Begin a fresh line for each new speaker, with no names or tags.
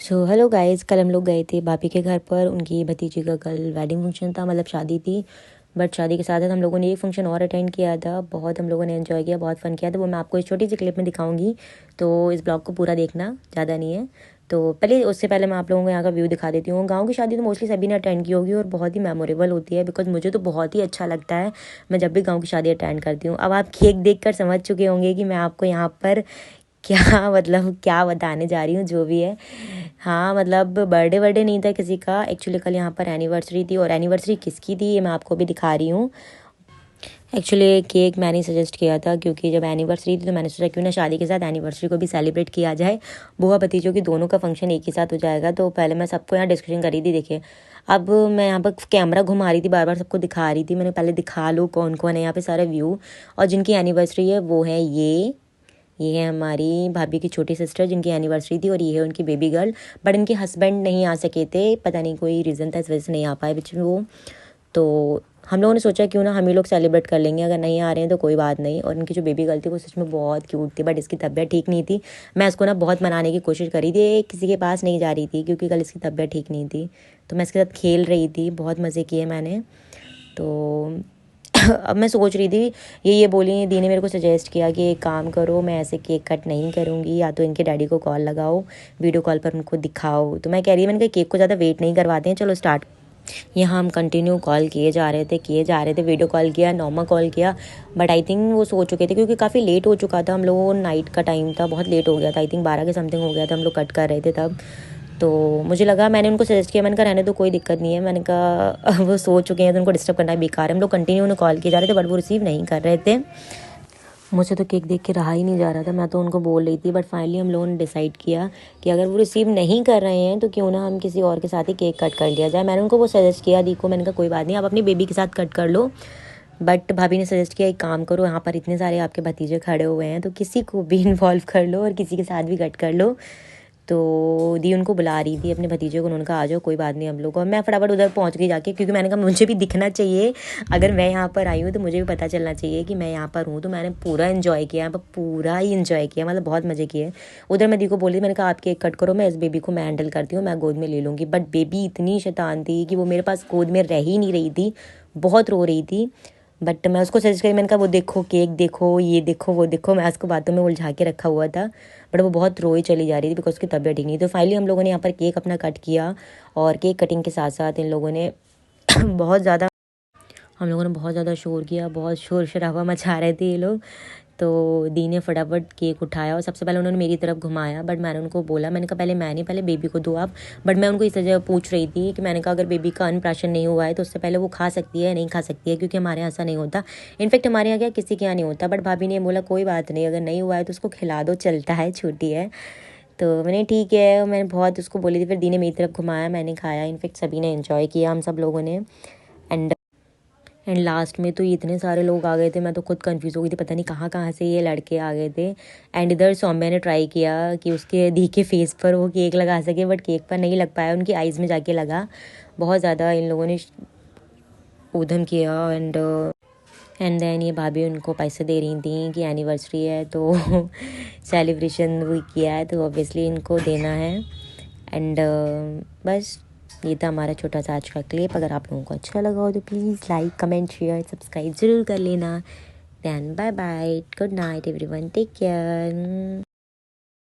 So hello guys, कल हम लोग गए थे भाभी के घर पर। उनकी भतीजी का कल वेडिंग फंक्शन था, मतलब शादी थी। बट शादी के साथ साथ हम लोगों ने एक फंक्शन और अटेंड किया था। बहुत हम लोगों ने एंजॉय किया, बहुत फ़न किया। तो वो मैं आपको इस छोटी सी क्लिप में दिखाऊंगी, तो इस ब्लॉग को पूरा देखना, ज़्यादा नहीं है। तो उससे पहले मैं आप लोगों को यहाँ का व्यू दिखा देती हूँ। गाँव की शादी तो मोस्टली सभी ने अटेंड की होगी और बहुत ही मेमोरेबल होती है, बिकॉज मुझे तो बहुत ही अच्छा लगता है मैं जब भी गाँव की शादी अटेंड करती हूँ। अब आप केक देख कर समझ चुके होंगे कि मैं आपको यहाँ पर क्या मतलब क्या बताने जा रही हूँ, जो भी है। हाँ, मतलब बर्थडे नहीं था किसी का, एक्चुअली कल यहाँ पर एनिवर्सरी थी। और एनिवर्सरी किसकी थी ये मैं आपको भी दिखा रही हूँ। एक्चुअली केक मैंने सजेस्ट किया था, क्योंकि जब एनिवर्सरी थी तो मैंने सोचा क्यों ना शादी के साथ एनिवर्सरी को भी सेलिब्रेट किया जाए। बुआ भतीजों की दोनों का फंक्शन एक ही साथ हो जाएगा। तो पहले मैं सबको यहाँ डिस्कशन करी थी। देखिए, अब मैं यहाँ पर कैमरा घुमा रही थी, बार बार सबको दिखा रही थी। मैंने पहले दिखा लो कौन कौन है यहाँ पे सारे व्यू। और जिनकी एनिवर्सरी है वो है ये है हमारी भाभी की छोटी सिस्टर जिनकी एनिवर्सरी थी, और ये है उनकी बेबी गर्ल। बट इनके हस्बैंड नहीं आ सके थे, पता नहीं कोई रीज़न था, इस वजह से नहीं आ पाए बीच में वो। तो हम लोगों ने सोचा क्यों ना हम ही लोग सेलिब्रेट कर लेंगे, अगर नहीं आ रहे हैं तो कोई बात नहीं। और इनकी जो बेबी गर्ल थी वो सच में बहुत क्यूट थी, बट इसकी तबीयत ठीक नहीं थी। मैं इसको ना बहुत मनाने की कोशिश करी थी, किसी के पास नहीं जा रही थी क्योंकि कल इसकी तबीयत ठीक नहीं थी। तो मैं इसके साथ खेल रही थी, बहुत मज़े किए मैंने। तो अब मैं सोच रही थी, ये बोली, दी ने मेरे को सजेस्ट किया कि एक काम करो, मैं ऐसे केक कट नहीं करूँगी, या तो इनके डैडी को कॉल लगाओ, वीडियो कॉल पर उनको दिखाओ। तो मैं कह रही, मैंने कहा केक को ज़्यादा वेट नहीं करवाते हैं, चलो स्टार्ट। यहाँ हम कंटिन्यू कॉल किए जा रहे थे, वीडियो कॉल किया, नॉर्मल कॉल किया। बट आई थिंक वो सो चुके थे, क्योंकि काफ़ी लेट हो चुका था। हम लोगों को नाइट का टाइम था, बहुत लेट हो गया था। आई थिंक 12 के समथिंग हो गया था, हम लोग कट कर रहे थे तब। तो मुझे लगा, मैंने उनको सजेस्ट किया, मैंने कहा रहने तो कोई दिक्कत नहीं है। मैंने कहा वो सो चुके हैं तो उनको डिस्टर्ब करना बेकार है। हम लोग कंटिन्यू उन्हें कॉल किए जा रहे थे, बट वो रिसीव नहीं कर रहे थे। मुझे तो केक देख के रहा ही नहीं जा रहा था, मैं तो उनको बोल रही थी। बट फाइनली हम लोगों ने डिसाइड किया कि अगर वो रिसीव नहीं कर रहे हैं तो क्यों ना हम किसी और के साथ ही केक कट कर लिया जाए। मैंने उनको वो सजेस्ट किया, दी को, मैंने कहा कोई बात नहीं, आप अपनी बेबी के साथ कट कर लो। बट भाभी ने सजेस्ट किया, एक काम करो, यहाँ पर इतने सारे आपके भतीजे खड़े हुए हैं तो किसी को भी इन्वॉल्व कर लो और किसी के साथ भी कट कर लो। तो दी उनको बुला रही थी अपने भतीजे को, उन्होंने कहा आ जाओ, कोई बात नहीं हम लोग। और मैं फटाफट उधर पहुंच गई जाके, क्योंकि मैंने कहा मुझे भी दिखना चाहिए, अगर मैं यहाँ पर आई हूँ तो मुझे भी पता चलना चाहिए कि मैं यहाँ पर हूँ। तो मैंने पूरा इन्जॉय किया, पूरा ही इन्जॉय किया, मतलब बहुत मज़े किए। उधर मैं दी को बोली, मैंने कहा आप केक कट करो, मैं इस बेबी को मैं हैंडल करती हूँ, मैं गोद में ले लूँगी। बट बेबी इतनी शैतान थी कि वो मेरे पास गोद में रह ही नहीं रही थी, बहुत रो रही थी। बट मैं उसको सजेस्ट करी, मैंने कहा वो देखो केक देखो, ये देखो वो देखो, मैं उसको बातों में उलझा के रखा हुआ था। बट वो बहुत रोई चली जा रही थी बिकॉज उसकी तबीयत ठीक नहीं। तो फाइनली हम लोगों ने यहाँ पर केक अपना कट किया, और केक कटिंग के साथ साथ इन लोगों ने बहुत ज़्यादा हम लोगों ने बहुत ज़्यादा शोर किया, बहुत शोर शराबा मचा रहे थे ये लोग। तो दी ने फटाफट केक उठाया और सबसे पहले उन्होंने मेरी तरफ घुमाया। बट मैंने उनको बोला, मैंने कहा पहले मैं नहीं, पहले बेबी को दो आप। बट मैं उनको इस वजह पूछ रही थी कि मैंने कहा अगर बेबी का अन्नप्राशन नहीं हुआ है तो उससे पहले वो खा सकती है नहीं खा सकती है, क्योंकि हमारे यहाँ ऐसा नहीं होता। इनफैक्ट हमारे यहाँ क्या किसी के यहाँ नहीं होता। बट भाभी ने बोला कोई बात नहीं, अगर नहीं हुआ है तो उसको खिला दो, चलता है, छोटी है। तो मैंने ठीक है, मैंने बहुत उसको बोली थी। फिर दी ने मेरी तरफ घुमाया, मैंने खाया, इनफैक्ट सभी ने एंजॉय किया, हम सब लोगों ने। एंड लास्ट में तो इतने सारे लोग आ गए थे, मैं तो खुद कंफ्यूज हो गई थी, पता नहीं कहाँ कहाँ से ये लड़के आ गए थे। एंड इधर सौम्या ने ट्राई किया कि उसके दी के फेस पर वो केक लगा सके, बट केक पर नहीं लग पाया, उनकी आइज़ में जाके लगा। बहुत ज़्यादा इन लोगों ने ऊधम किया। एंड देन ये भाभी उनको पैसे दे रही थी कि एनिवर्सरी है तो सेलिब्रेशन भी किया है तो ऑब्वियसली इनको देना है। एंड बस ये था हमारा छोटा सा आज का क्लिप। अगर आप लोगों को अच्छा लगा हो तो please like comment share subscribe ज़रूर कर लेना। Then bye bye, good night everyone, take care.